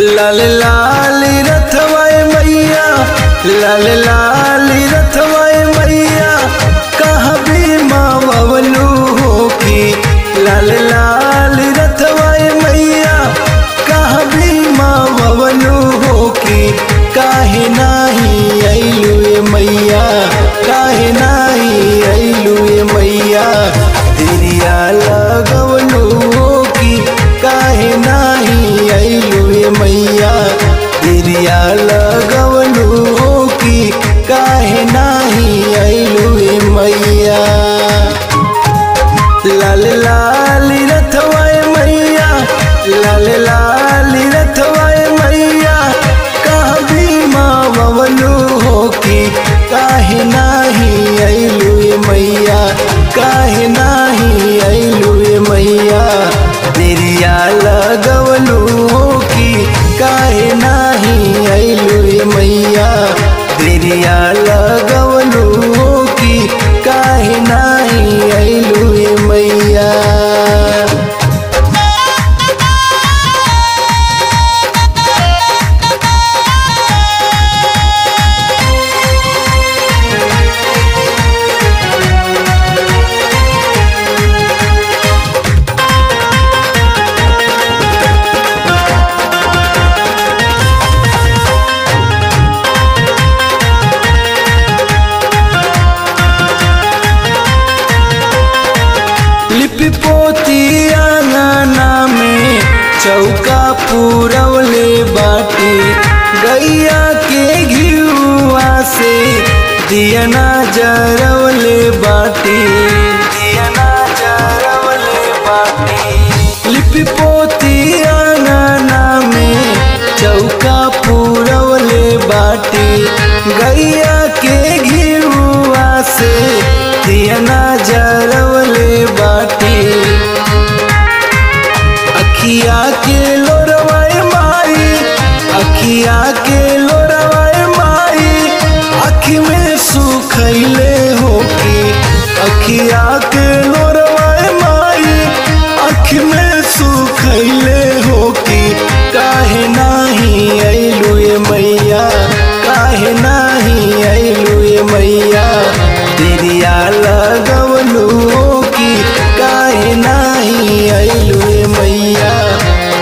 लाल लाल रथवाए मैया, लाल लाल रथवाए मैया, कहाँ भी माँ बबलू हो की। लाल लाल रथवाए मैया, कहाँ भी माँ बबलू हो की। काहे नाही अइलू ए मैया, काहे नाही अइलू ए मैया, तेरिया लगवलू हो की। काहे नाही अइलू ए मैया, तेरिया लगवलू हो की। काहे नाही अइलू ए मैया। लाल लाल रथवाए मैया, लाल लाल रथवाए मैया, कहाँ भी माँ बबलू हो की। काहे नाही अइलू ए मैया, काहे नाही अइलू ए मैया, तेरिया लगवलू हो की। काहे नाही अइलू ए मैया, तेरिया लगवलू हो की। काहे नाही अइलू ए मैया। लिपि पोती आंगना में चौका पुरवले बाटी। गैया के घिउआ से दियना जरवले बाटी, दियना जरवले बाटी। लिपि पोती आंगना में चौका पुरवले बाटी। गैया के घिउआ से दियना जरवले बाटी। अखिया के लोरवाए माई, अखिया के लोरवाए माई, अखी में सुखैले हो की। अखिया के लोरवाए माई, अखी में सुखैले हो की। काहे नाही अइलू ए मैया, काहे नाही अइलू ए मैया, तेरिया लगवलू हो की। काहे नाही अइलू ए मैया,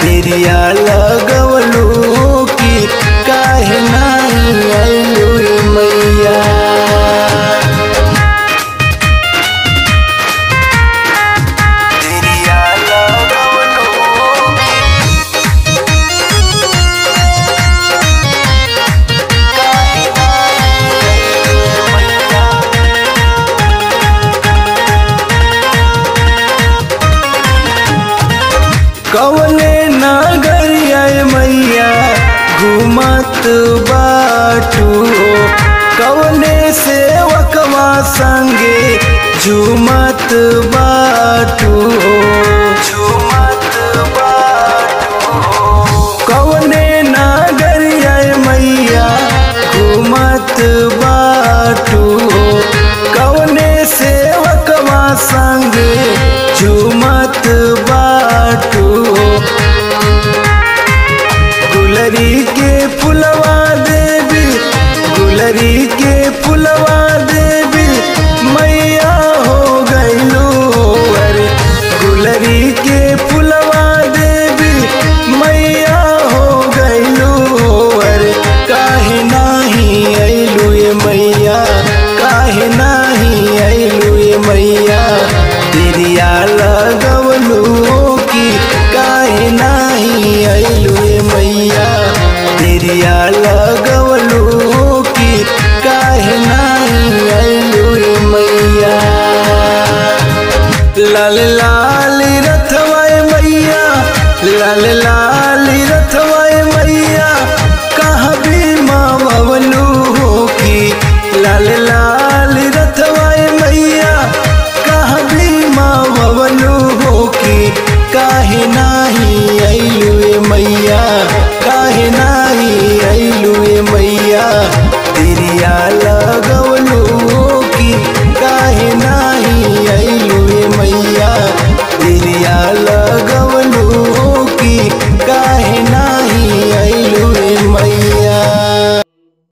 तेरिया लगवलू हो की। काहे नाही अइलू ए मैया। तेरिया लगवलू हो की। काहे नाही कवने नगरिया मैया घूमत बाटू। कवने सेवकवा संगे झूमत